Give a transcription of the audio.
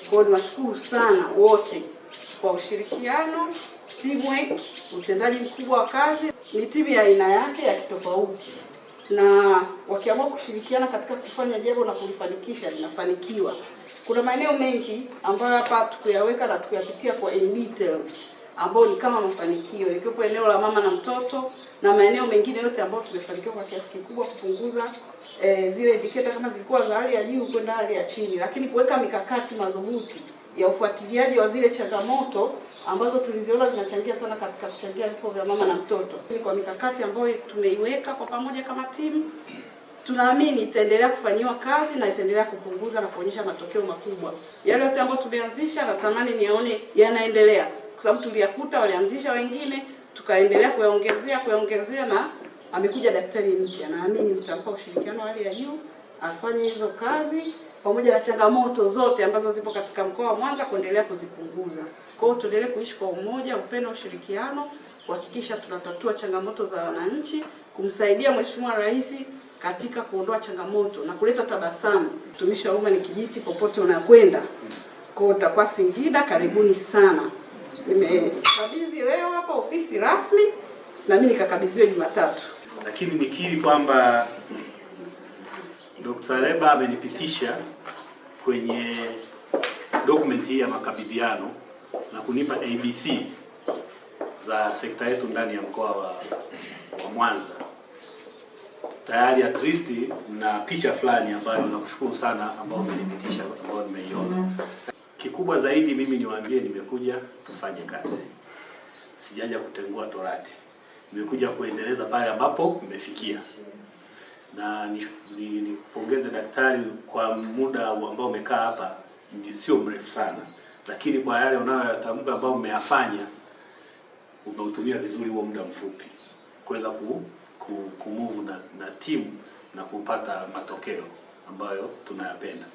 Kwa hiyo niwashukuru sana wote kwa ushirikiano, teamwork, utendaji mkubwa wa kazi. Ni timu ya aina yake ya kitofauti, na wakiamua kushirikiana katika kufanya jambo na kulifanikisha linafanikiwa. Kuna maeneo mengi ambayo hapa tukuyaweka na tukuyapitia kwa in details ambayo ni kama mafanikio, ikiwepo eneo la mama na mtoto na maeneo mengine yote ambayo tumefanikiwa kwa kiasi kikubwa kupunguza zile indicator kama zilikuwa za hali ya juu kwenda hali ya chini, lakini kuweka mikakati madhubuti ya ufuatiliaji wa zile changamoto ambazo tuliziona zinachangia sana katika kuchangia vifo vya mama na mtoto. Kwa mikakati ambayo tumeiweka kwa pamoja kama timu, tunaamini itaendelea kufanyiwa kazi na itaendelea kupunguza na kuonyesha matokeo makubwa. Yale yote ambayo tumeanzisha natamani nione yanaendelea, kwa sababu tuliyakuta walianzisha wengine, tukaendelea kuyaongezea na amekuja daktari mpya. Naamini mtampa ushirikiano wa hali ya juu afanye hizo kazi pamoja na changamoto zote ambazo zipo katika mkoa wa Mwanza kuendelea kuzipunguza. Kwa hiyo tuendelee kuishi kwa umoja, upendo, ushirikiano, kuhakikisha tunatatua changamoto za wananchi, kumsaidia Mheshimiwa Rais katika kuondoa changamoto na kuleta tabasamu. Utumishi wa umma ni kijiti popote unakwenda. Kwa hiyo utakuwa Singida, karibuni sana. Nimekabidhi leo hapa ofisi rasmi na mimi nikakabidhiwa Jumatatu. Lakini nikiri kwamba Dr. Leba amenipitisha kwenye document hii ya makabidhiano na kunipa ABC za sekta yetu ndani ya mkoa wa Mwanza. Tayari at least na picha fulani ambayo nakushukuru sana ambao umenipitisha, ambao nimeiona. Kikubwa zaidi mimi niwaambie, nimekuja tufanye kazi. Sijaja kutengua torati. Nimekuja kuendeleza pale ambapo mmefikia. Na nipongeze daktari kwa muda ambao umekaa hapa, sio mrefu sana, lakini kwa yale unayoyatamka ambao umeyafanya, umeutumia vizuri huo muda mfupi kuweza kumove na timu na kupata matokeo ambayo tunayapenda.